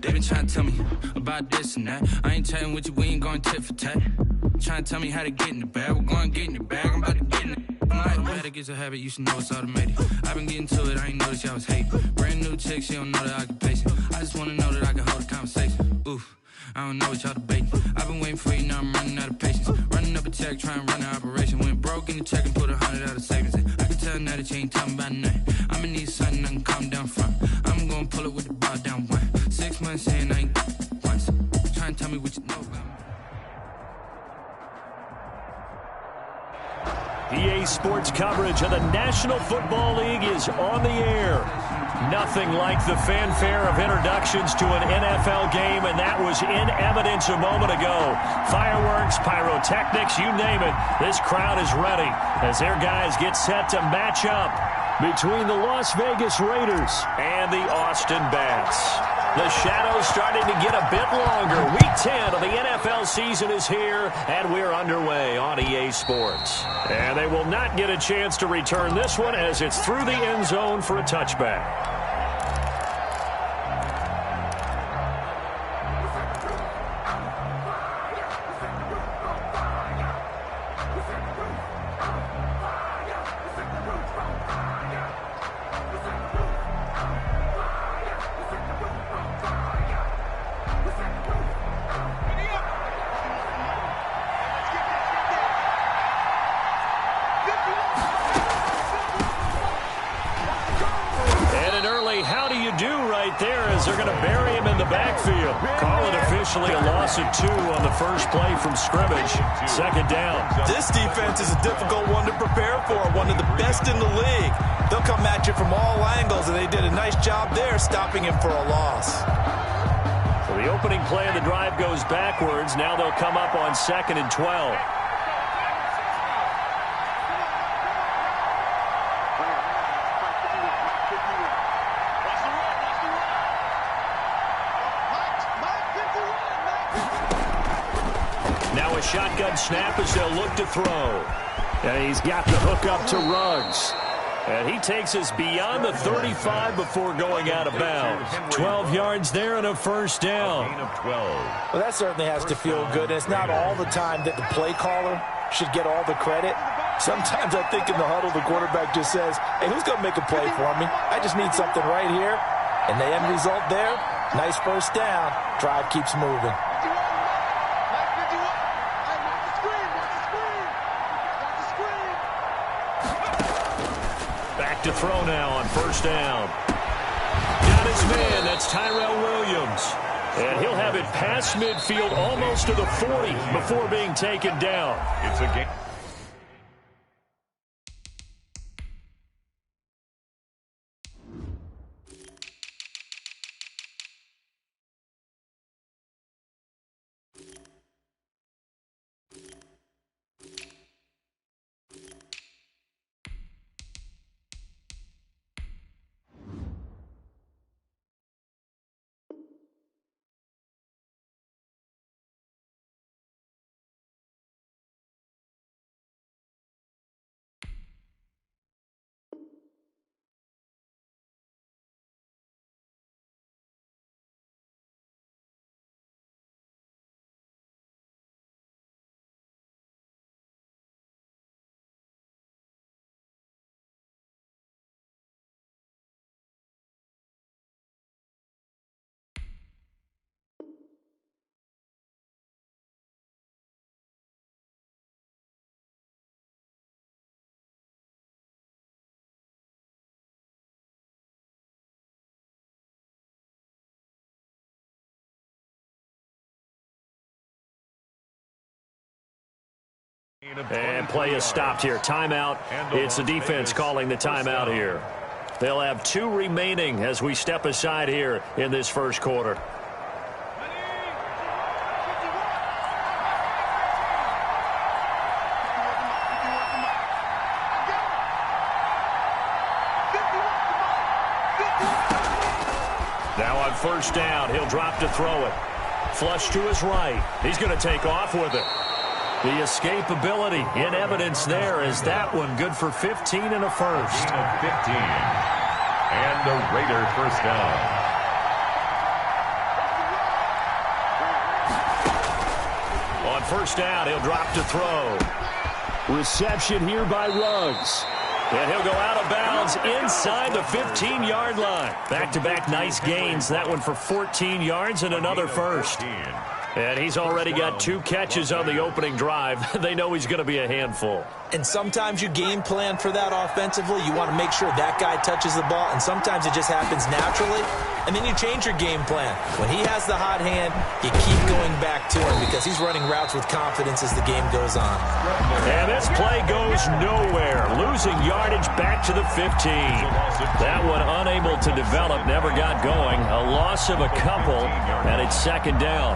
They been trying to tell me about this and that. I ain't chatting with you, we ain't going tit for tat. Trying to tell me how to get in the bag. We're going to get in the bag, I'm about to get in it. I'm like, automatic is a habit, you should know it's automated. I've been getting to it, I ain't noticed y'all was hating. Brand new chick, she don't know the occupation. I just wanna know that I can hold a conversation. Oof, I don't know what y'all debating. I've been waiting for you, now I'm running out of patience. Running up a check, trying to run an operation. Went broke in the check and put 100 out of savings in. I can tell now that you ain't talking about nothing. I'ma need something I can calm down from. I'm gonna pull it with the bar down one. 6 months in, I ain't once. Trying to tell me what you know about me. EA Sports coverage of the National Football League is on the air. Nothing like the fanfare of introductions to an NFL game, and that was in evidence a moment ago. Fireworks, pyrotechnics, you name it. This crowd is ready as their guys get set to match up between the Las Vegas Raiders and the Austin Bats. The shadow's starting to get a bit longer. Week 10 of the NFL season is here, and we're underway on EA Sports. And they will not get a chance to return this one as it's through the end zone for a touchback. They're going to bury him in the backfield. Call it officially a loss of 2 on the first play from scrimmage. Second down. This defense is a difficult one to prepare for, one of the best in the league. They'll come at you from all angles, and they did a nice job there stopping him for a loss. So the opening play of the drive goes backwards. Now they'll come up on 2nd and 12. Shotgun snap as they'll look to throw. And he's got the hook up to Ruggs. And he takes us beyond the 35 before going out of bounds. 12 yards there and a first down. Well, that certainly has to feel good. And it's not all the time that the play caller should get all the credit. Sometimes I think in the huddle, the quarterback just says, hey, who's going to make a play for me? I just need something right here. And the end result there, nice first down. Drive keeps moving. To throw now on first down. Got his man. That's Tyrell Williams. And he'll have it past midfield almost to the 40 before being taken down. It's a game. And play is stopped here. Timeout. It's the defense calling the timeout here. They'll have 2 remaining as we step aside here in this first quarter. Now on first down, he'll drop to throw it. Flush to his right. He's going to take off with it. The escapability in evidence there is that one good for 15 and a first. 15. And the Raiders first down. first down. He'll drop to throw. Reception here by Ruggs. And he'll go out of bounds inside the 15-yard line. Back-to-back nice gains. That one for 14 yards and another first. And he's already got 2 catches on the opening drive. They know he's going to be a handful. And sometimes you game plan for that offensively. You want to make sure that guy touches the ball, and sometimes it just happens naturally. And then you change your game plan. When he has the hot hand, you keep going back to him because he's running routes with confidence as the game goes on. And this play goes nowhere. Losing yardage back to the 15. That one unable to develop, never got going. A loss of a couple, and it's second down.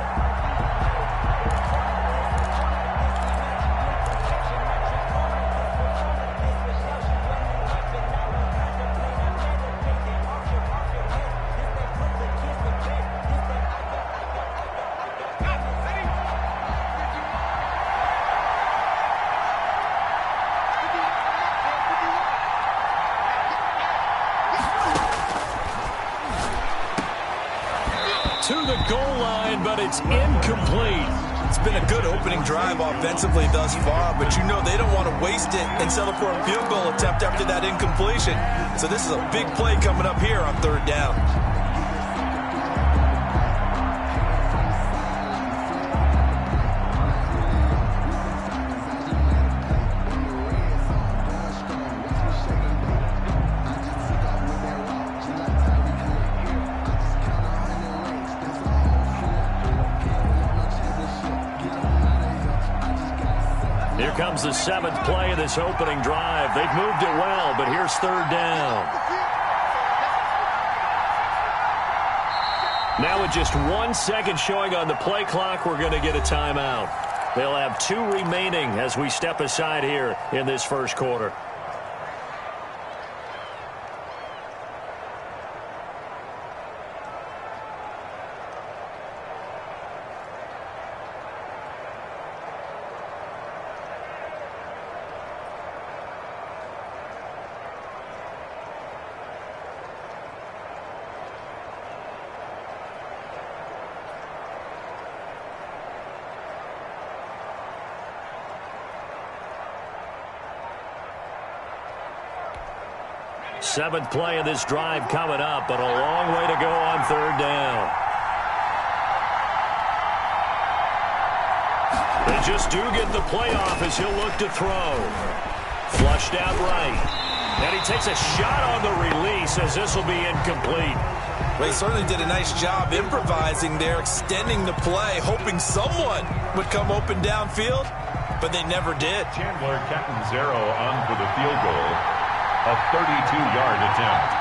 To the goal line, but it's incomplete. It's been a good opening drive offensively thus far, but you know they don't want to waste it and settle for a field goal attempt after that incompletion. So this is a big play coming up here on third down. Comes the 7th play of this opening drive. They've moved it well, but here's third down. Now with just 1 second showing on the play clock, we're going to get a timeout. They'll have 2 remaining as we step aside here in this first quarter. Seventh play of this drive coming up, but a long way to go on third down. They just do get the playoff as he'll look to throw. Flushed out right. And he takes a shot on the release as this will be incomplete. Well, he certainly did a nice job improvising there, extending the play, hoping someone would come open downfield, but they never did. Chandler Catanzaro on for the field goal. A 32-yard attempt.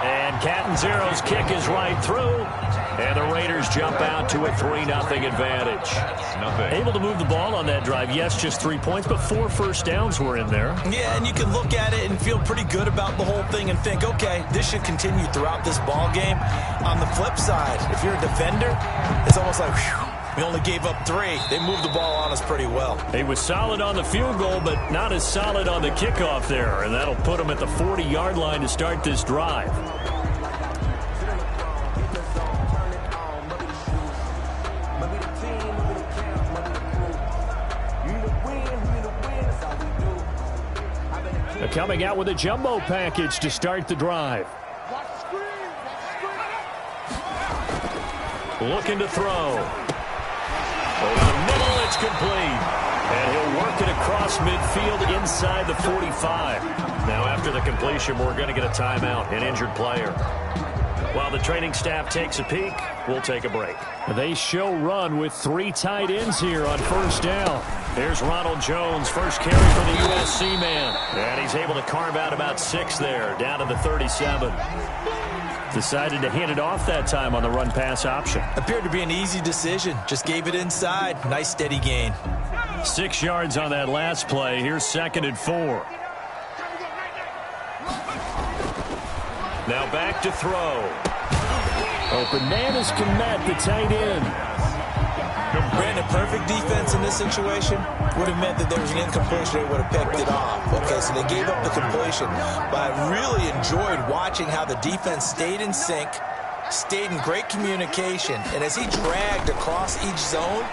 And Catanzaro's kick is right through. And the Raiders jump out to a 3-0 advantage. Able to move the ball on that drive. Yes, just 3 points, but 4 first downs were in there. Yeah, and you can look at it and feel pretty good about the whole thing and think, okay, this should continue throughout this ball game. On the flip side, if you're a defender, it's almost like, whew, we only gave up 3. They moved the ball on us pretty well. He was solid on the field goal, but not as solid on the kickoff there. And that'll put him at the 40-yard line to start this drive. Coming out with a jumbo package to start the drive. Looking to throw. Over the middle, it's complete. And he'll work it across midfield inside the 45. Now after the completion, we're going to get a timeout, an injured player. While the training staff takes a peek, we'll take a break. They show run with 3 tight ends here on first down. Here's Ronald Jones, first carry for the USC man. And he's able to carve out about 6 there, down to the 37. Decided to hand it off that time on the run-pass option. Appeared to be an easy decision. Just gave it inside. Nice steady gain. 6 yards on that last play. Here's 2nd and 4. Now back to throw. Open man is Komet, the tight end. Brandon, perfect defense in this situation would have meant that there was an incompletion. They would have picked it off. Okay, so they gave up the completion. But I really enjoyed watching how the defense stayed in sync, stayed in great communication. And as he dragged across each zone,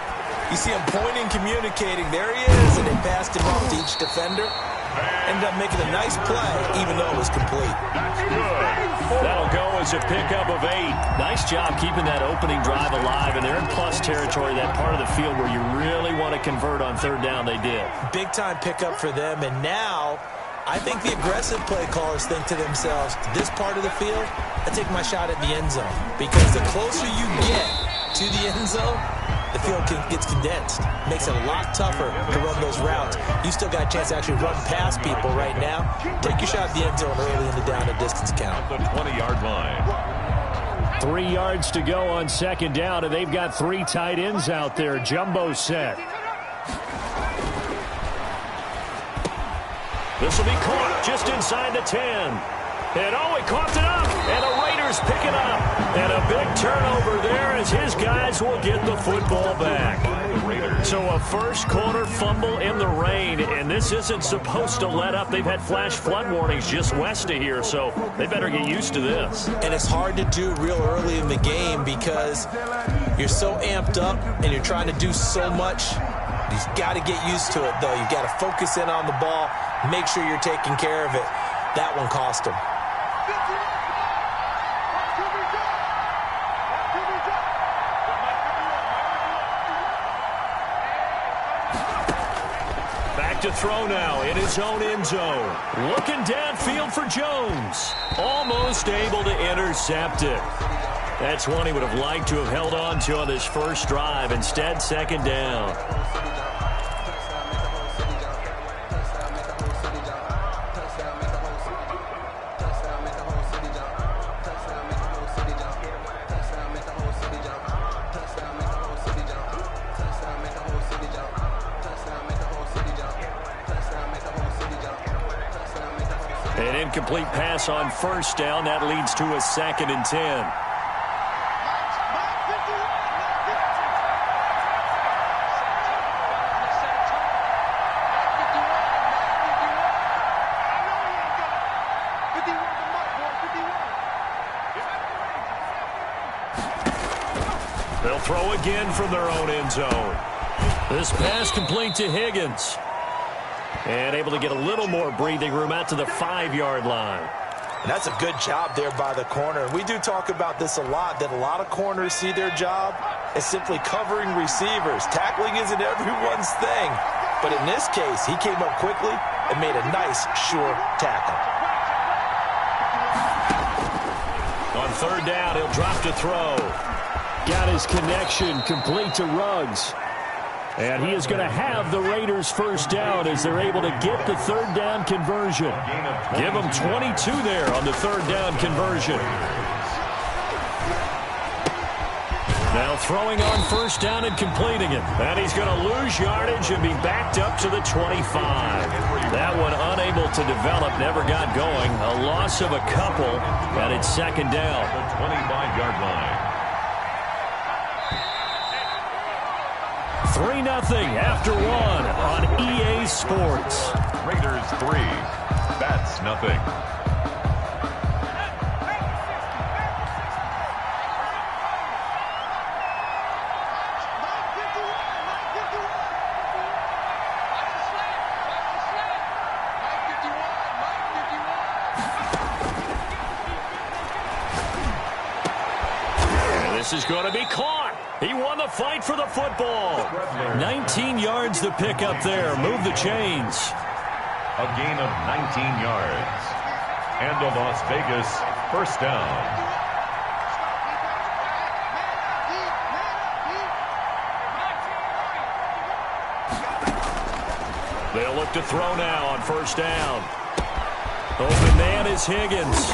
you see him pointing, communicating. There he is, and they passed him off to each defender. Ended up making a nice play, even though it was complete. That'll go as a pickup of 8. Nice job keeping that opening drive alive, and they're in plus territory, that part of the field where you really want to convert on third down. They did. Big-time pickup for them, and now I think the aggressive play callers think to themselves, this part of the field, I take my shot at the end zone, because the closer you get to the end zone, the field gets condensed. Makes it a lot tougher to run those routes. You still got a chance to actually run past people right now. Take your shot at the end zone early in the down and distance count. The 20-yard line. 3 yards to go on second down, and they've got 3 tight ends out there. Jumbo set. This will be caught just inside the 10. And he caught it up, and the Raiders pick it up. And a big turnover there as his guys will get the football back. So a first quarter fumble in the rain, and this isn't supposed to let up. They've had flash flood warnings just west of here, so they better get used to this. And it's hard to do real early in the game because you're so amped up and you're trying to do so much. You've got to get used to it, though. You've got to focus in on the ball, make sure you're taking care of it. That one cost him. To throw now in his own end zone. Looking downfield for Jones. Almost able to intercept it. That's one he would have liked to have held on to on this first drive. Instead, second down. An incomplete pass on first down. That leads to a 2nd and 10. They'll throw again from their own end zone. This pass complete to Higgins. And able to get a little more breathing room out to the 5-yard line. And that's a good job there by the corner. We do talk about this a lot, that a lot of corners see their job as simply covering receivers. Tackling isn't everyone's thing. But in this case, he came up quickly and made a nice, sure tackle. On third down, he'll drop to throw. Got his connection complete to Ruggs. And he is going to have the Raiders first down as they're able to get the third down conversion. Give them 22 there on the third down conversion. Now throwing on first down and completing it. And he's going to lose yardage and be backed up to the 25. That one unable to develop, never got going. A loss of a couple, and it's second down. The 25-yard line. 3-0 after 1 on EA Sports. Raiders 3, Bats nothing. This is going to be caught. He won the fight for the football. 19 yards the pickup there. Move the chains. A gain of 19 yards. And a Las Vegas first down. They'll look to throw now on first down. Open man is Higgins.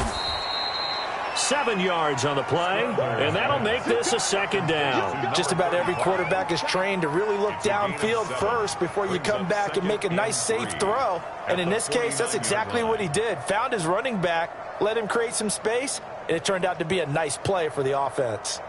7 yards on the play, and that'll make this a second down. Just about every quarterback is trained to really look downfield first before you come back and make a nice, safe throw. And in this case, that's exactly what he did. Found his running back, let him create some space, and it turned out to be a nice play for the offense.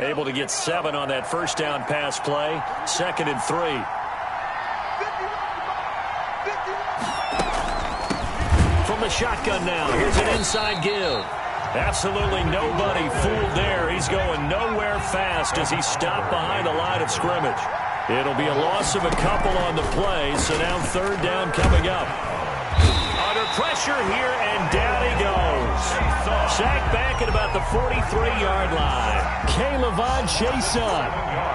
Able to get 7 on that first down pass play. 2nd and 3. From the shotgun now, here's an inside give. Absolutely nobody fooled there. He's going nowhere fast as he's stopped behind the line of scrimmage. It'll be a loss of a couple on the play, so now 3rd down coming up. Under pressure here, and down he goes. Sacked back at about the 43-yard line. K'Lavon Chaisson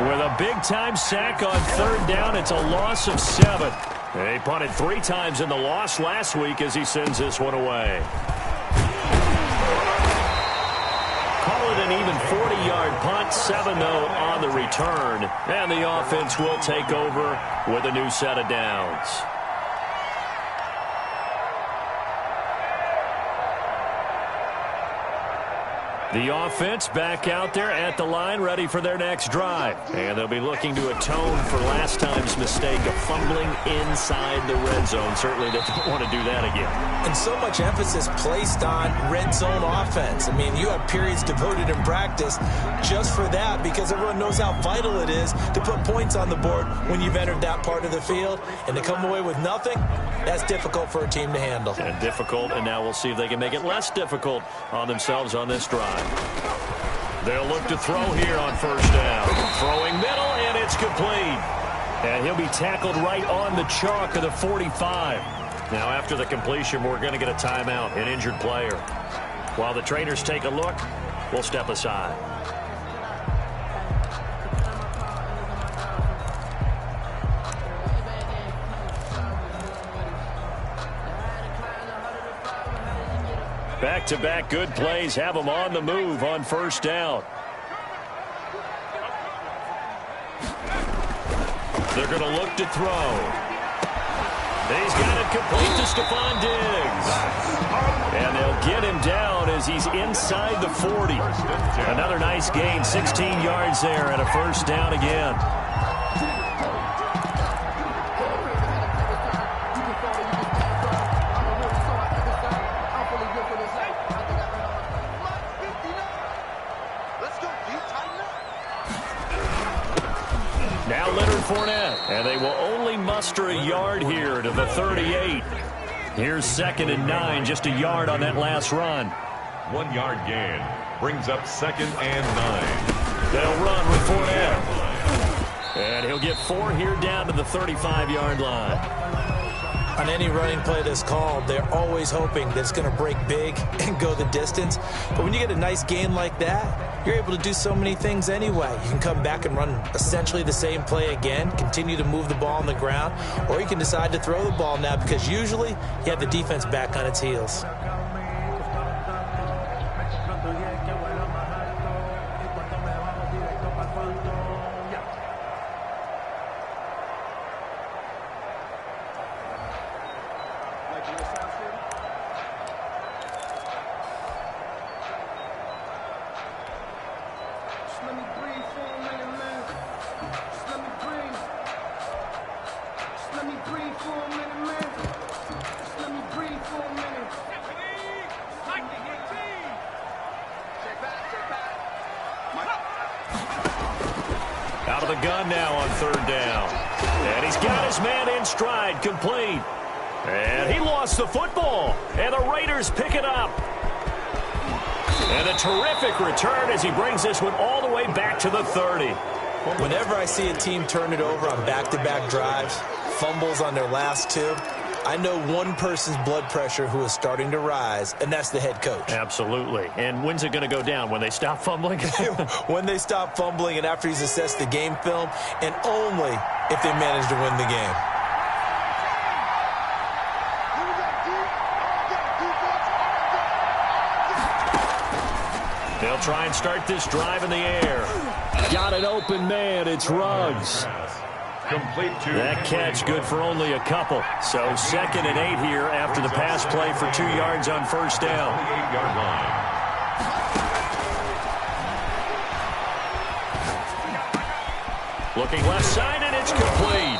with a big-time sack on 3rd down. It's a loss of 7. He punted 3 times in the loss last week as he sends this one away. Call it an even 40-yard punt, 7-0 on the return. And the offense will take over with a new set of downs. The offense back out there at the line, ready for their next drive. And they'll be looking to atone for last time's mistake of fumbling inside the red zone. Certainly they don't want to do that again. And so much emphasis placed on red zone offense. I mean, you have periods devoted in practice just for that because everyone knows how vital it is to put points on the board when you've entered that part of the field. And to come away with nothing, that's difficult for a team to handle. And difficult, and now we'll see if they can make it less difficult on themselves on this drive. They'll look to throw here on 1st down. Throwing middle, and it's complete. And he'll be tackled right on the chalk of the 45. Now, after the completion, we're going to get a timeout, an injured player. While the trainers take a look, we'll step aside. Back-to-back good plays have them on the move on 1st down. They're going to look to throw. He's got it complete to Stephon Diggs. And they'll get him down as he's inside the 40. Another nice gain, 16 yards there and a 1st down again. And they will only muster a yard here to the 38. Here's 2nd and 9, just a yard on that last run. 1 yard gain brings up 2nd and 9. They'll run with Fournette. And he'll get 4 here down to the 35-yard line. On any running play that's called, they're always hoping that it's going to break big and go the distance. But when you get a nice gain like that, you're able to do so many things anyway. You can come back and run essentially the same play again, continue to move the ball on the ground, or you can decide to throw the ball now because usually you have the defense back on its heels. Out of the gun now on 3rd down. And he's got his man in stride, complete. And he lost the football. And the Raiders pick it up. And a terrific return as he brings this one all the way back to the 30. Whenever I see a team turn it over on back-to-back drives, fumbles on their last 2, I know one person's blood pressure who is starting to rise, and that's the head coach. Absolutely. And when's it going to go down? When they stop fumbling? When they stop fumbling and after he's assessed the game film, and only if they manage to win the game. They'll try and start this drive in the air. Got an open man. It's Ruggs. Complete to that catch good for only a couple. So 2nd and 8 here after the pass play for 2 yards on 1st down. 8-yard line. Looking left side, and it's complete.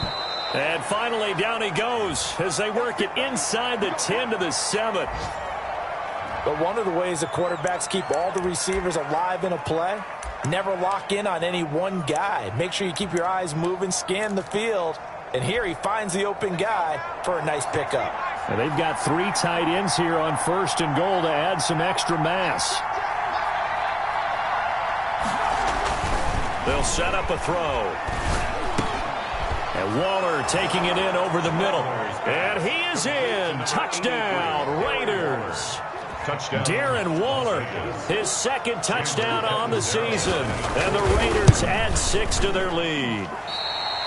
And finally down he goes as they work it inside the 10 to the 7. But one of the ways the quarterbacks keep all the receivers alive in a play Never lock in on any one guy. Make sure you keep your eyes moving, scan the field. And here he finds the open guy for a nice pickup. And they've got 3 tight ends here on 1st and goal to add some extra mass. They'll set up a throw. And Waller taking it in over the middle. And he is in. Touchdown, Raiders. Touchdown. Darren Waller, his 2nd touchdown on the season. And the Raiders add 6 to their lead.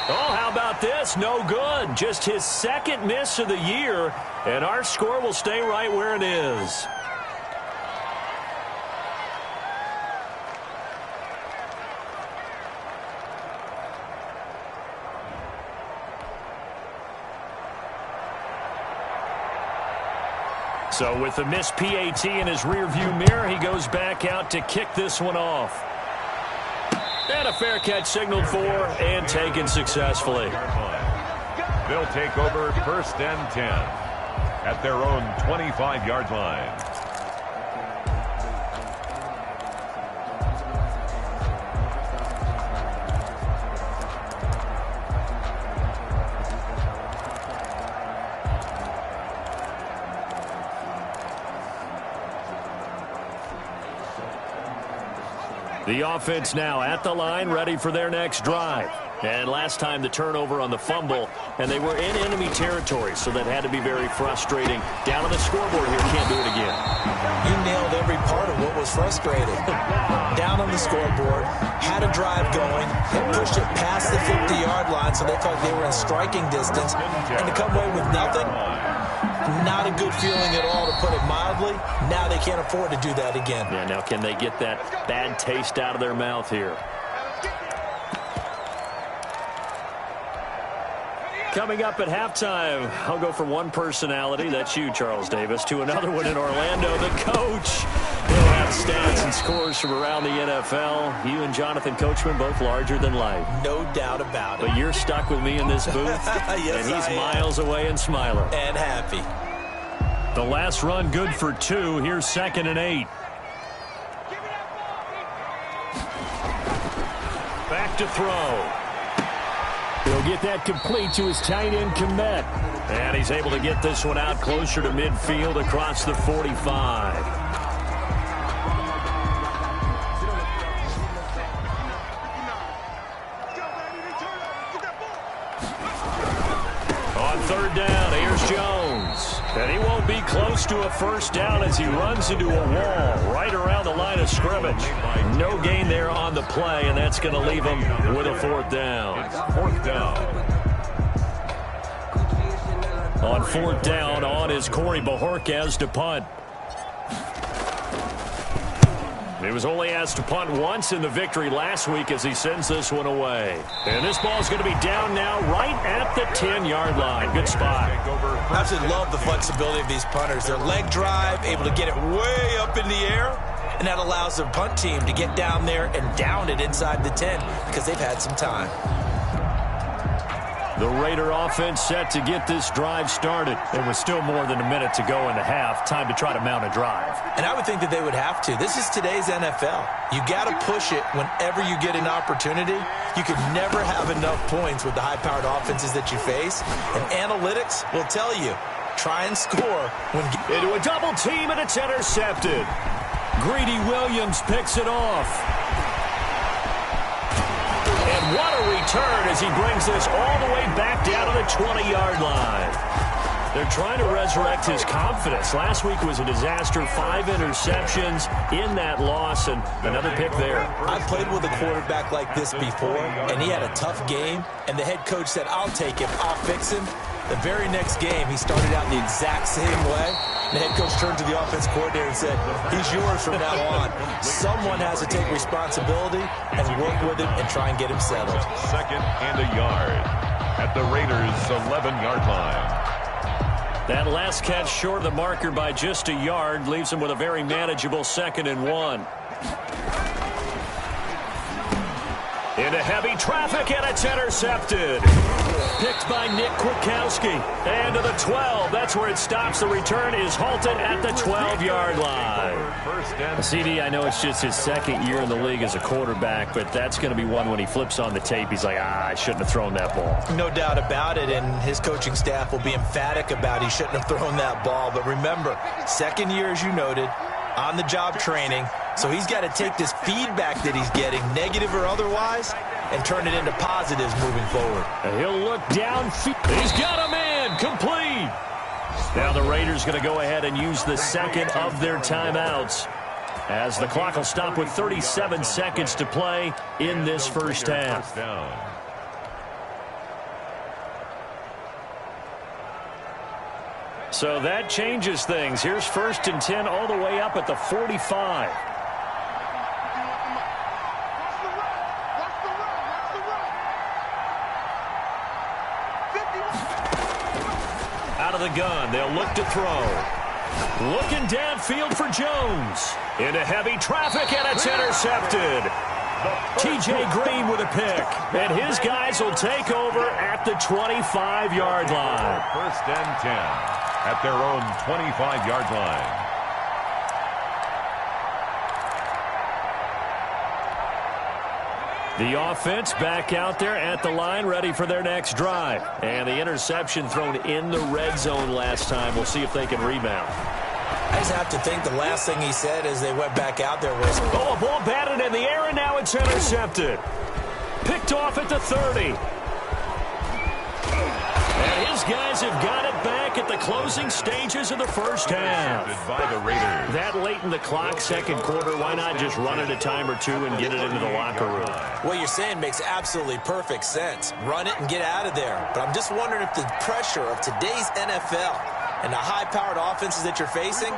Oh, how about this? No good. Just his 2nd miss of the year. And our score will stay right where it is. So with the missed PAT in his rearview mirror, he goes back out to kick this one off. And a fair catch signaled for and taken successfully. They'll take over 1st and 10 at their own 25-yard line. The offense now at the line, ready for their next drive. And last time the turnover on the fumble, and they were in enemy territory, so that had to be very frustrating. Down on the scoreboard here, can't do it again. You nailed every part of what was frustrating. Down on the scoreboard, had a drive going, and pushed it past the 50-yard line, so they thought they were in striking distance, and to come away with nothing, not a good feeling at all, to put it mildly. Now they can't afford to do that again. Yeah, now can they get that bad taste out of their mouth here? Coming up at halftime, I'll go from one personality, that's you, Charles Davis, to another one in Orlando, the coach. He'll have stats and scores from around the NFL. You and Jonathan Coachman both larger than life. No doubt about it. But you're stuck with me in this booth, yes, and he's miles away and smiling. And happy. The last run good for 2. Here's 2nd and 8. Back to throw. He'll get that complete to his tight end, Komet. And he's able to get this one out closer to midfield across the 45. On 3rd down, here's Jones. And he won't be close to a 1st down as he runs into a wall right around the line of scrimmage. No gain there on the play, and that's going to leave him with a 4th down. 4th down. On 4th down, on is Corey Bojorquez to punt. He was only asked to punt once in the victory last week as he sends this one away. And this ball's going to be down now right at the 10-yard line. Good spot. I absolutely love the flexibility of these punters. Their leg drive, able to get it way up in the air, and that allows the punt team to get down there and down it inside the 10 because they've had some time. The Raider offense set to get this drive started. There was still more than a minute to go in the half. Time to try to mount a drive. And I would think that they would have to. This is today's NFL. You got to push it whenever you get an opportunity. You could never have enough points with the high-powered offenses that you face. And analytics will tell you, try and score. Into a double team, and it's intercepted. Greedy Williams picks it off. And what a return as he brings this all the way back down to the 20-yard line. They're trying to resurrect his confidence. Last week was a disaster. 5 interceptions in that loss, and another pick there. I've played with a quarterback like this before, and he had a tough game, and the head coach said, I'll take him, I'll fix him. The very next game, he started out the exact same way. The head coach turned to the offense coordinator and said, he's yours from now on. Someone has to take responsibility and work with him and try and get him settled. 2nd and a yard at the Raiders' 11-yard line. That last catch short of the marker by just a yard leaves him with a very manageable 2nd and 1. Into heavy traffic, and it's intercepted. Picked by Nick Kwiatkowski. And to the 12. That's where it stops. The return is halted at the 12-yard line. CD, I know it's just his second year in the league as a quarterback, but that's going to be one when he flips on the tape. He's like, I shouldn't have thrown that ball. No doubt about it, and his coaching staff will be emphatic about he shouldn't have thrown that ball. But remember, second year, as you noted, on-the-job training. So he's got to take this feedback that he's getting, negative or otherwise, and turn it into positives moving forward. And he'll look downfield. He's got a man complete. Now the Raiders going to go ahead and use the second of their timeouts, as the clock will stop with 37 seconds to play in this first half. So that changes things. Here's 1st and 10 all the way up at the 45. Out of the gun, they'll look to throw. Looking downfield for Jones. Into heavy traffic, and it's intercepted. T.J. Green with a pick. And his guys will take over at the 25-yard line. 1st and 10 at their own 25-yard line. The offense back out there at the line, ready for their next drive. And the interception thrown in the red zone last time. We'll see if they can rebound. I just have to think the last thing he said as they went back out there was, oh, a ball batted in the air, and now it's intercepted. Picked off at the 30. And his guys have got it back at the closing stages of the first half. By the Raiders. That late in the clock, second quarter, why not just run it a time or two and get it into the locker room? what you're saying makes absolutely perfect sense. Run it and get out of there. But I'm just wondering if the pressure of today's NFL and the high-powered offenses that you're facing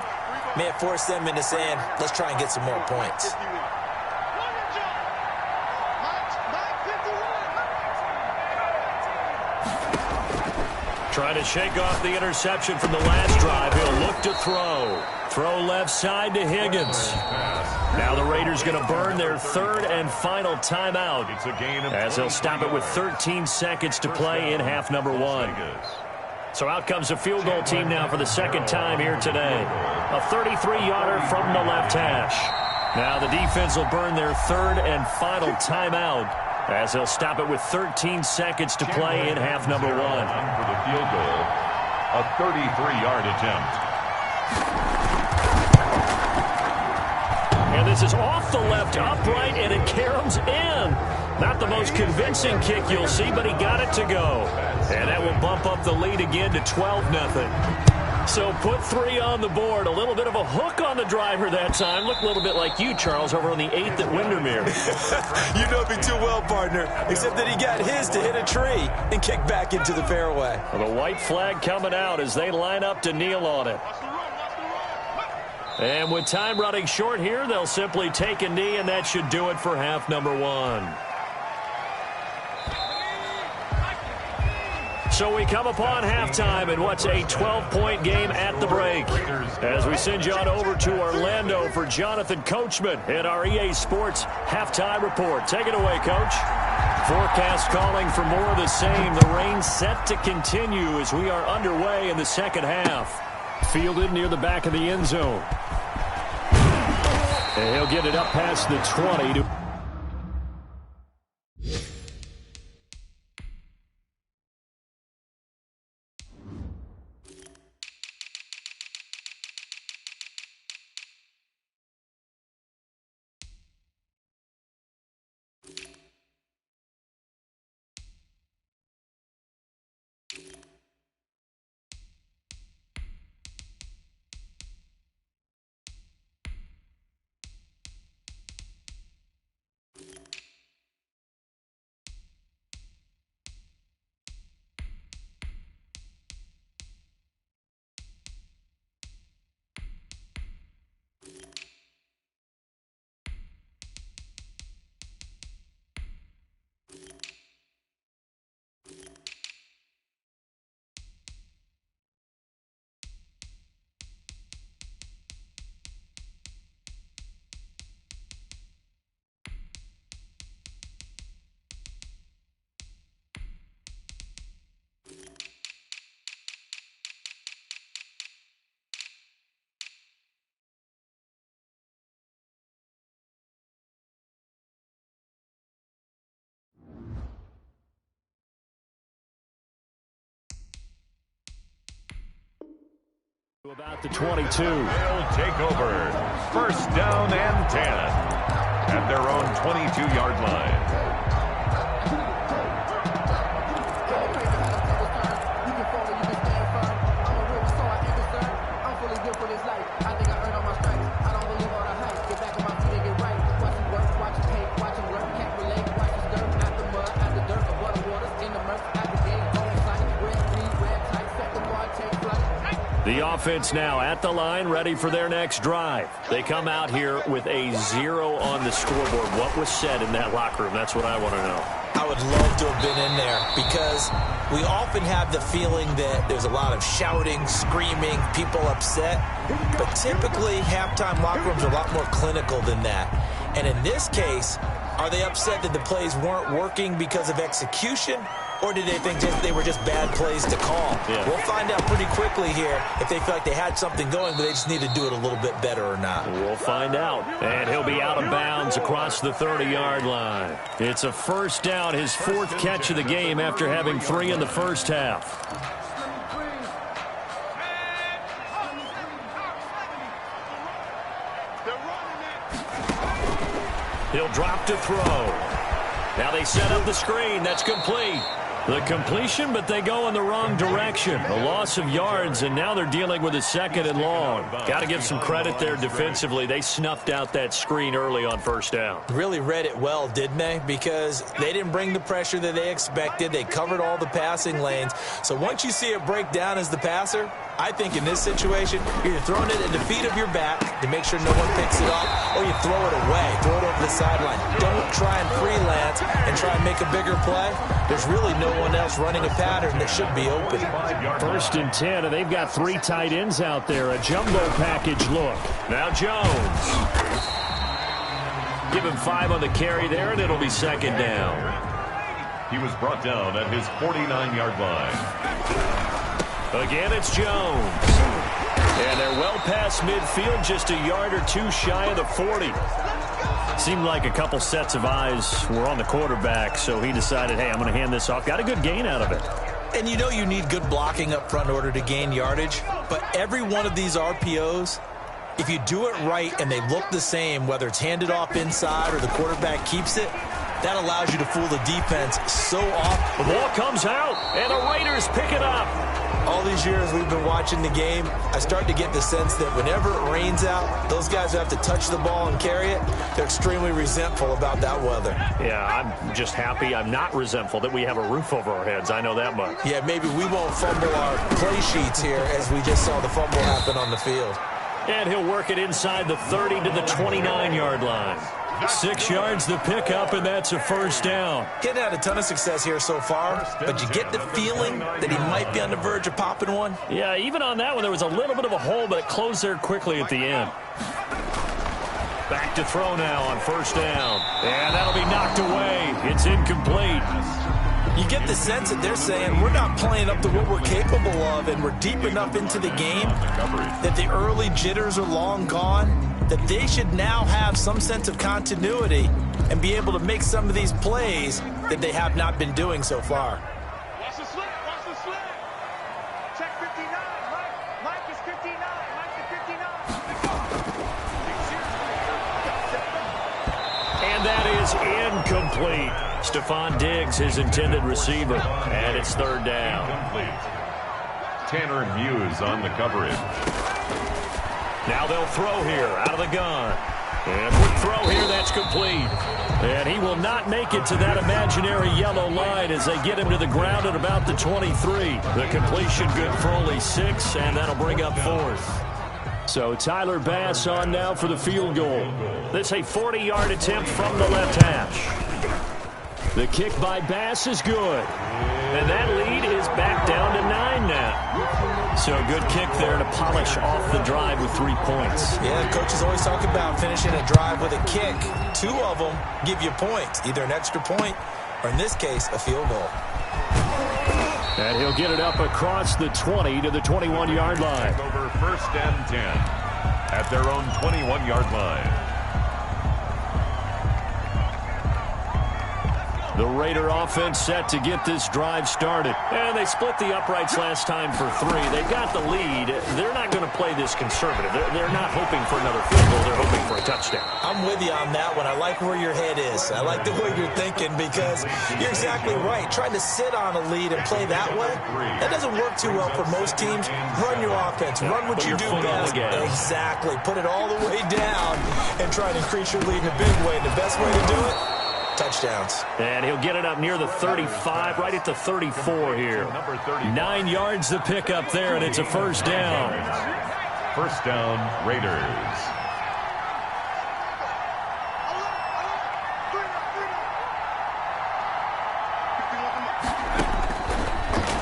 may have forced them into saying, let's try and get some more points. Trying to shake off the interception from the last drive. He'll look to throw. Throw left side to Higgins. Now the Raiders going to burn their third and final timeout, as they'll stop it with 13 seconds to play in half number one. So out comes the field goal team now for the second time here today. A 33-yarder from the left hash. Now the defense will burn their third and final timeout, as they'll stop it with 13 seconds to play in half number one. For the field goal, a 33-yard attempt. And this is off the left upright, and it caroms in. Not the most convincing kick you'll see, but he got it to go. And that will bump up the lead again to 12-0. So put 3 on the board. A little bit of a hook on the driver that time. Looked a little bit like you, Charles, over on the 8th at Windermere. You know me too well, partner, except that he got his to hit a tree and kick back into the fairway. Well, the white flag coming out as they line up to kneel on it. And with time running short here, they'll simply take a knee, and that should do it for half number one. So we come upon halftime in what's a 12-point game at the break, as we send you on over to Orlando for Jonathan Coachman in our EA Sports Halftime Report. Take it away, Coach. Forecast calling for more of the same. The rain set to continue as we are underway in the second half. Fielded near the back of the end zone. And he'll get it up past the 20 to About the 22. They'll take over. First down and 10 at their own 22-yard line. The offense now at the line, ready for their next drive. They come out here with a 0 on the scoreboard. What was said in that locker room? That's what I want to know. I would love to have been in there because we often have the feeling that there's a lot of shouting, screaming, people upset. But typically, halftime locker rooms are a lot more clinical than that. And in this case, are they upset that the plays weren't working because of execution? Or did they think they were just bad plays to call? Yeah. We'll find out pretty quickly here if they feel like they had something going, but they just need to do it a little bit better or not. We'll find out. And he'll be out of bounds across the 30-yard line. It's a first down, his 4th catch of the game after having 3 in the first half. He'll drop to throw. Now they set up the screen. That's complete. The completion, but they go in the wrong direction. A loss of yards, and now they're dealing with a 2nd and long. Got to give some credit there defensively. They snuffed out that screen early on first down. Really read it well, didn't they? Because they didn't bring the pressure that they expected. They covered all the passing lanes. So once you see it break down as the passer, I think in this situation, you're throwing it at the feet of your back to make sure no one picks it up, or you throw it away, throw it over the sideline. Don't try and freelance and try and make a bigger play. There's really no one else running a pattern that should be open. 1st and 10, and they've got 3 tight ends out there. A jumbo package look. Now Jones. Give him 5 on the carry there, and it'll be 2nd down. He was brought down at his 49-yard line. Again, it's Jones. And they're well past midfield, just a yard or 2 shy of the 40. Seemed like a couple sets of eyes were on the quarterback, so he decided, hey, I'm going to hand this off. Got a good gain out of it. And you know you need good blocking up front in order to gain yardage, but every one of these RPOs, if you do it right and they look the same, whether it's handed off inside or the quarterback keeps it, that allows you to fool the defense so often. The ball comes out, and the Raiders pick it up. All these years we've been watching the game, I start to get the sense that whenever it rains out, those guys who have to touch the ball and carry it, they're extremely resentful about that weather. Yeah, I'm just happy I'm not resentful that we have a roof over our heads. I know that much. Yeah, maybe we won't fumble our play sheets here as we just saw the fumble happen on the field. And he'll work it inside the 30 to the 29-yard line. 6 yards the pickup, and that's a first down. Getting had a ton of success here so far, but you get the feeling that he might be on the verge of popping one. Yeah, even on that one, there was a little bit of a hole, but it closed there quickly at the end. Back to throw now on first down. And that'll be knocked away. It's incomplete. You get the sense that they're saying we're not playing up to what we're capable of, and we're deep enough into the game that the early jitters are long gone, that they should now have some sense of continuity and be able to make some of these plays that they have not been doing so far. Watch the slip, watch the slip. Check 59, Mike is 59, Mike is 59. And that is incomplete. Stephon Diggs, his intended receiver, and it's 3rd down. Tanner Muse on the coverage. Now they'll throw here out of the gun. And quick throw here, that's complete. And he will not make it to that imaginary yellow line as they get him to the ground at about the 23. The completion good for only 6, and that'll bring up 4th. So Tyler Bass on now for the field goal. This a 40-yard attempt from the left hash. The kick by Bass is good. And that lead is back down to 9 now. So a good kick there to polish off the drive with 3 points. Yeah, coaches always talk about finishing a drive with a kick. 2 of them give you points, either an extra point or, in this case, a field goal. And he'll get it up across the 20 to the 21-yard line. Over 1st and 10 at their own 21-yard line. The Raider offense set to get this drive started. And they split the uprights last time for 3. They've got the lead. They're not going to play this conservative. They're not hoping for another field goal. They're hoping for a touchdown. I'm with you on that one. I like where your head is. I like the way you're thinking because you're exactly right. Trying to sit on a lead and play that way, that doesn't work too well for most teams. Run your offense. Run what you do best. Exactly. Put it all the way down and try to increase your lead in a big way. The best way to do it, touchdowns. And he'll get it up near the 35, right at the 34 here. 9 yards to pick up there, and it's a first down. First down, Raiders.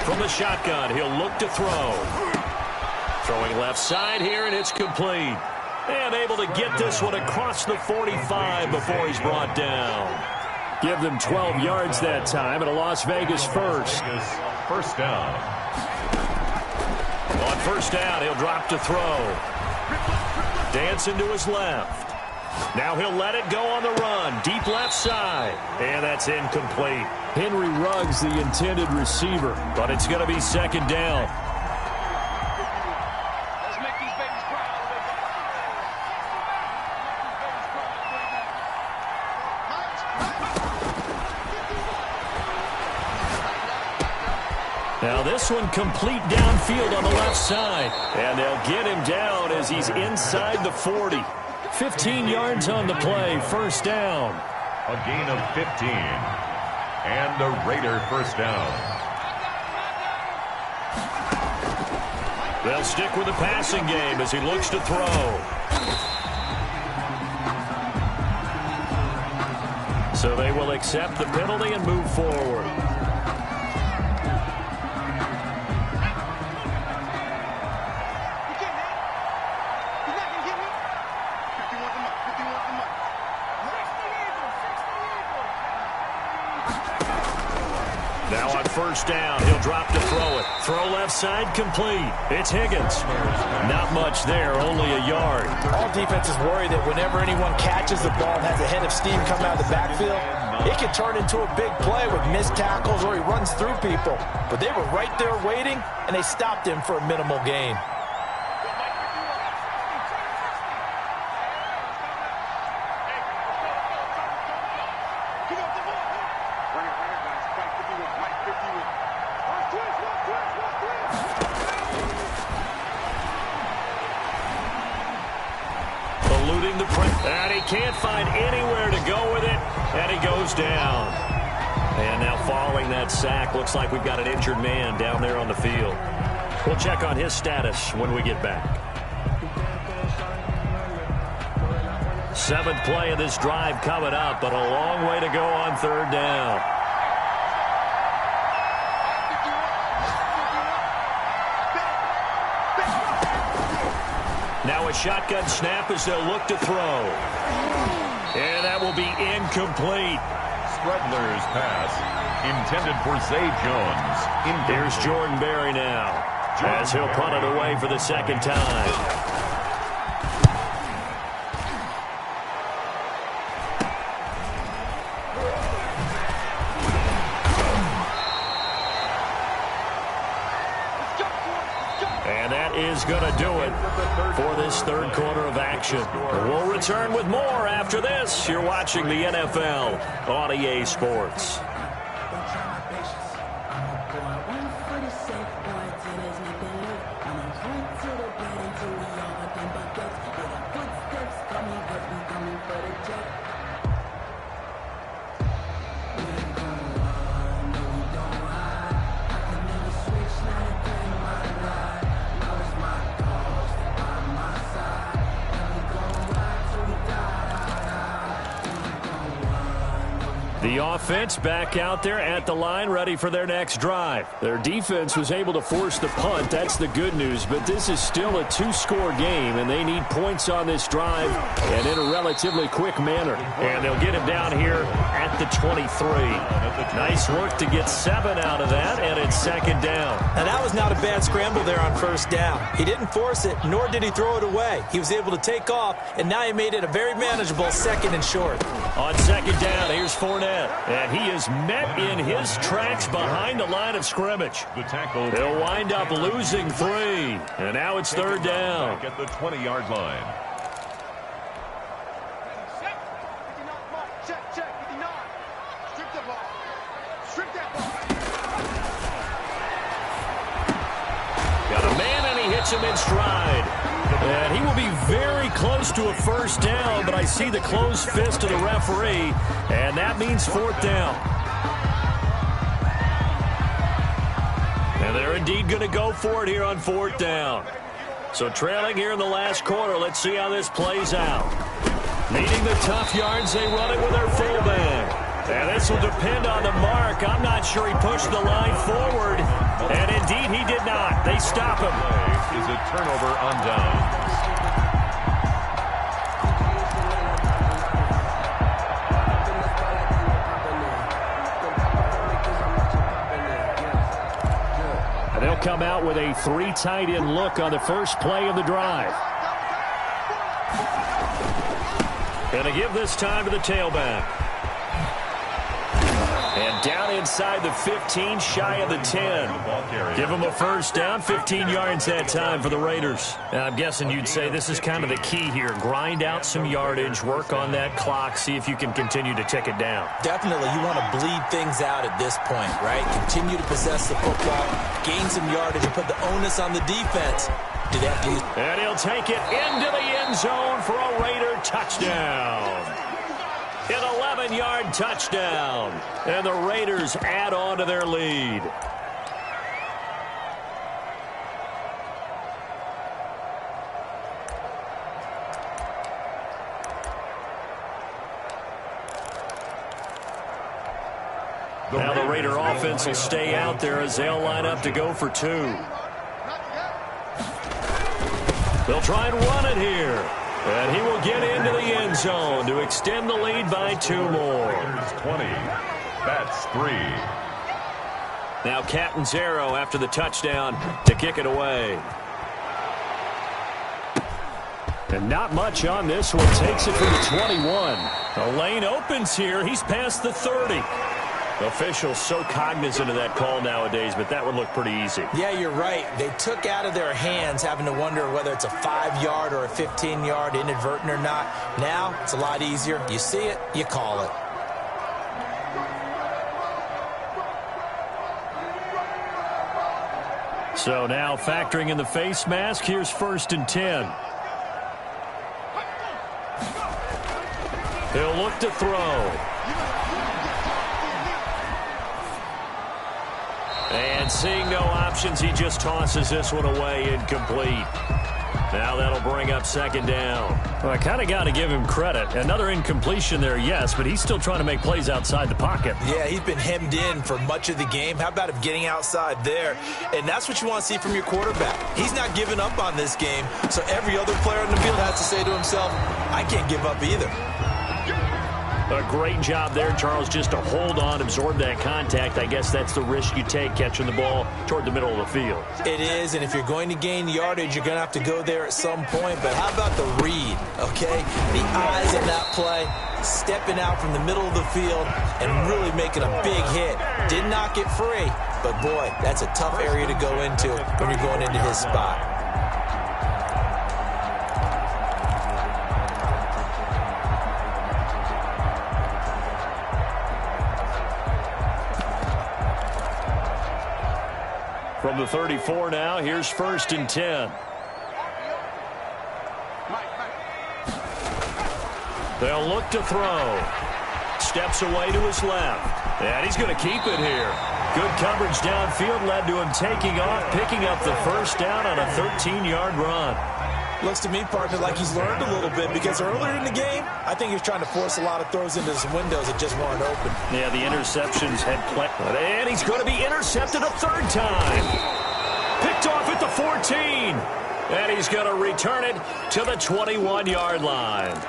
From the shotgun, he'll look to throw. Throwing left side here, and it's complete. And able to get this one across the 45 before he's brought down. Give them 12 yards that time at a Las Vegas first. First down. On first down, he'll drop to throw. Dancing to his left. Now he'll let it go on the run. Deep left side. And that's incomplete. Henry Ruggs, the intended receiver. But it's going to be second down. Now this one complete downfield on the left side. And they'll get him down as he's inside the 40. 15 yards on the play, first down. A gain of 15. And a Raider first down. They'll stick with the passing game as he looks to throw. So they will accept the penalty and move forward. Now on first down, he'll drop to throw it. Throw left side complete. It's Higgins. Not much there, only a yard. All defenses worry that whenever anyone catches the ball and has a head of steam coming out of the backfield, it can turn into a big play with missed tackles or he runs through people. But they were right there waiting, and they stopped him for a minimal gain. Eluding the press, and he can't find anywhere to go with it, and he goes down. And now following that sack, looks like we've got an injured man down there on the field. We'll check on his status when we get back. 7th play of this drive coming up, but a long way to go on third down. Now a shotgun snap as they'll look to throw. And that will be incomplete. Stredler's pass intended for Zay Jones. Here's Jordan Berry now as he'll punt it away for the second time. And that is going to do it for this third quarter of action. We'll return with more after this. You're watching the NFL on EA Sports. The offense back out there at the line, ready for their next drive. Their defense was able to force the punt. That's the good news, but this is still a 2-score game, and they need points on this drive and in a relatively quick manner. And they'll get him down here at the 23. Nice work to get 7 out of that, and it's second down. Now, that was not a bad scramble there on first down. He didn't force it, nor did he throw it away. He was able to take off, and now he made it a very manageable second and short. On second down, here's Fournette. set. And he is met in his tracks behind the line of scrimmage. The tackle. He'll wind up losing 3. And now it's third down. Back at the 20-yard line. Got a man, and he hits him in stride. And he will be very close to a first down, but I see the closed fist of the referee, and that means fourth down. And they're indeed going to go for it here on fourth down. So trailing here in the last quarter, let's see how this plays out. Needing the tough yards, they run it with their fullback. And this will depend on the mark. I'm not sure he pushed the line forward. And indeed, he did not. They stop him. Is a turnover on downs. And they'll come out with a 3 tight end look on the first play of the drive. Going to give this time to the tailback. And down inside the 15, shy of the 10. Give them a first down, 15 yards that time for the Raiders. Now, I'm guessing you'd say this is kind of the key here. Grind out some yardage, work on that clock, see if you can continue to tick it down. Definitely, you want to bleed things out at this point, right? Continue to possess the football, gain some yardage, and put the onus on the defense. Do they have to use... And he'll take it into the end zone for a Raider touchdown. An 11-yard touchdown. And the Raiders add on to their lead. Now the Raider offense will stay out there as they'll line up to go for 2. They'll try and run it here. And he will get into the end zone to extend the lead by 2 more. 20. That's 3. Now Catanzaro after the touchdown to kick it away. And not much on this one. Takes it from the 21. The lane opens here. He's past the 30. Officials so cognizant of that call nowadays, but that would look pretty easy. Yeah, you're right. They took out of their hands having to wonder whether it's a 5-yard or a 15-yard inadvertent or not. Now, it's a lot easier. You see it, you call it. So now factoring in the face mask, here's 1st and 10. He'll look to throw. And seeing no options, he just tosses this one away incomplete. Now that'll bring up 2nd down. Well, I kind of got to give him credit. Another incompletion there, yes, but he's still trying to make plays outside the pocket. Yeah, he's been hemmed in for much of the game. How about him getting outside there? And that's what you want to see from your quarterback. He's not giving up on this game, so every other player on the field has to say to himself, I can't give up either. A great job there, Charles, just to hold on, absorb that contact. I guess that's the risk you take, catching the ball toward the middle of the field. It is, and if you're going to gain yardage, you're going to have to go there at some point. But how about the read, okay? The eyes on that play, stepping out from the middle of the field and really making a big hit. Did not get free, but boy, that's a tough area to go into when you're going into his spot. From the 34 now, here's 1st and 10. They'll look to throw. Steps away to his left. And he's going to keep it here. Good coverage downfield led to him taking off, picking up the first down on a 13-yard run. Looks to me, partner, like he's learned a little bit because earlier in the game, I think he was trying to force a lot of throws into some windows that just weren't open. Yeah, the interceptions had played. And he's going to be intercepted a 3rd time. Picked off at the 14. And he's going to return it to the 21-yard line.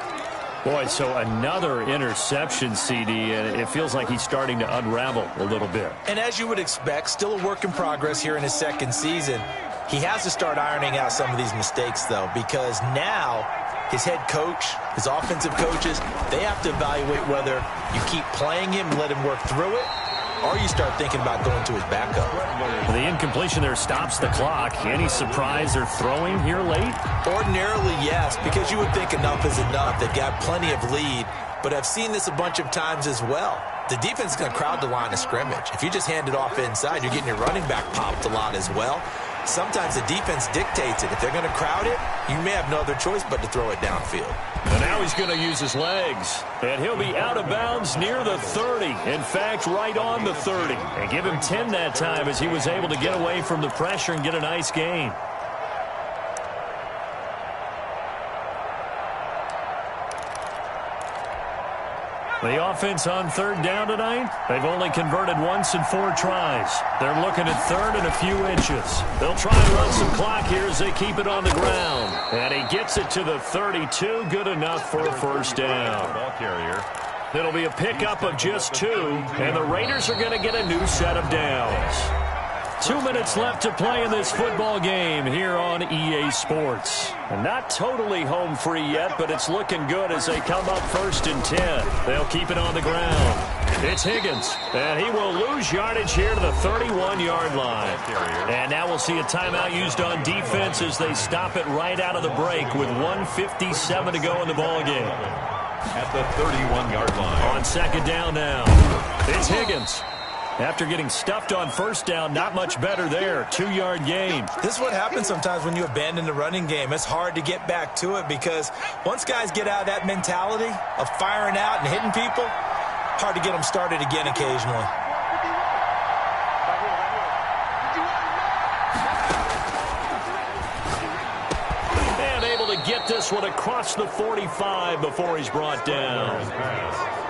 Boy, so another interception, CD, and it feels like he's starting to unravel a little bit. And as you would expect, still a work in progress here in his 2nd season. He has to start ironing out some of these mistakes, though, because now his head coach, his offensive coaches, they have to evaluate whether you keep playing him, let him work through it, or you start thinking about going to his backup. The incompletion there stops the clock. Any surprise they're throwing here late? Ordinarily, yes, because you would think enough is enough. They've got plenty of lead, but I've seen this a bunch of times as well. The defense is going to crowd the line of scrimmage. If you just hand it off inside, you're getting your running back popped a lot as well. Sometimes the defense dictates it. If they're going to crowd it, you may have no other choice but to throw it downfield. And now he's going to use his legs. And he'll be out of bounds near the 30. In fact, right on the 30. And give him 10 that time as he was able to get away from the pressure and get a nice gain. The offense on third down tonight, they've only converted once in 4 tries. They're looking at third and a few inches. They'll try and run some clock here as they keep it on the ground. And he gets it to the 32, good enough for a first down. Ball carrier. It'll be a pickup of just 2, and the Raiders are going to get a new set of downs. 2 minutes left to play in this football game here on EA Sports. And not totally home free yet, but it's looking good as they come up 1st and 10. They'll keep it on the ground. It's Higgins, and he will lose yardage here to the 31-yard line. And now we'll see a timeout used on defense as they stop it right out of the break with 1:57 to go in the ballgame. At the 31-yard line. On second down now, it's Higgins. After getting stuffed on first down, not much better there. 2-yard gain. This is what happens sometimes when you abandon the running game. It's hard to get back to it because once guys get out of that mentality of firing out and hitting people, hard to get them started again occasionally. And able to get this one across the 45 before he's brought down.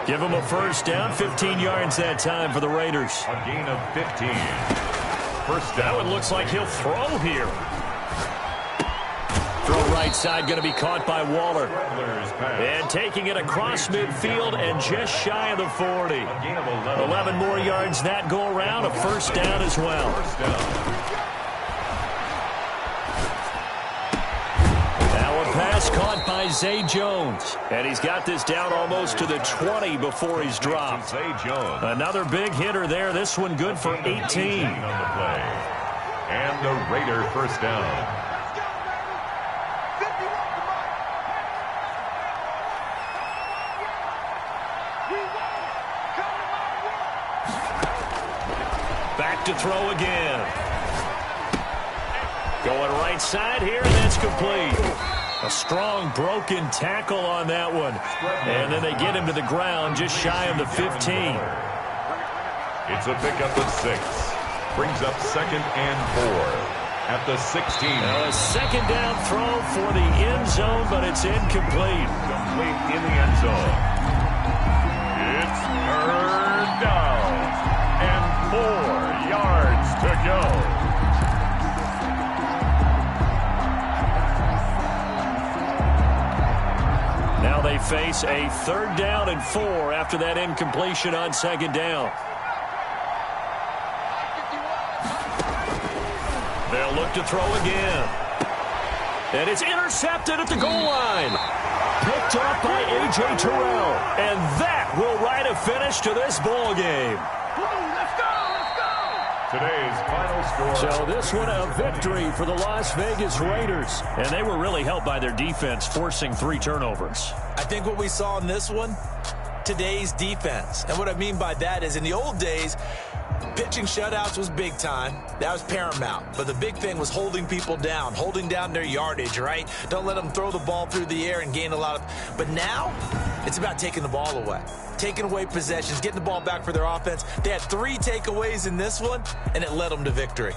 Give him a first down, 15 yards that time for the Raiders. A gain of 15. First down. That one looks like he'll throw here. Throw right side, going to be caught by Waller. And taking it across midfield and just shy of the 40. 11 more yards that go around, a first down as well. First down. Pass caught by Zay Jones. And he's got this down almost to the 20 before he's dropped. Zay Jones. Another big hitter there. This one good for 18. On the play. And the Raider first down. Back to throw again. Going right side here, and that's complete. A strong broken tackle on that one. And then they get him to the ground just shy of the 15. It's a pickup of 6. Brings up 2nd and 4 at the 16. A second down throw for the end zone, but it's incomplete. Complete in the end zone. It's third down. And 4 yards to go. Now they face a 3rd down and 4 after that incompletion on second down. They'll look to throw again. And it's intercepted at the goal line. Picked up by A.J. Terrell. And that will write a finish to this ball game. Today's final score. So this one a victory for the Las Vegas Raiders. And they were really helped by their defense, forcing 3 turnovers. I think what we saw in this one, today's defense. And what I mean by that is in the old days, pitching shutouts was big time. That was paramount. But the big thing was holding people down, holding down their yardage, right? Don't let them throw the ball through the air and gain a lot of... But now, it's about taking the ball away. Taking away possessions, getting the ball back for their offense. They had 3 takeaways in this one, and it led them to victory.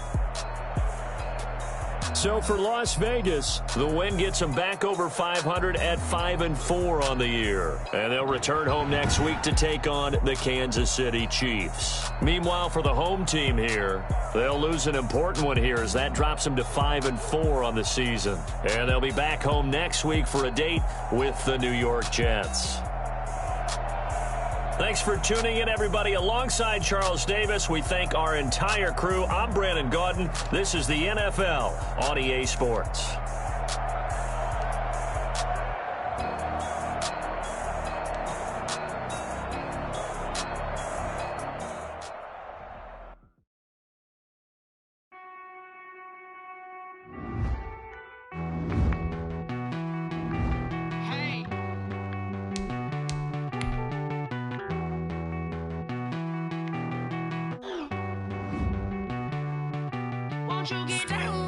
So for Las Vegas, the win gets them back over 500 at 5-4 on the year. And they'll return home next week to take on the Kansas City Chiefs. Meanwhile, for the home team here, they'll lose an important one here as that drops them to 5-4 on the season. And they'll be back home next week for a date with the New York Jets. Thanks for tuning in, everybody. Alongside Charles Davis, we thank our entire crew. I'm Brandon Gaudin. This is the NFL on EA Sports. you get down.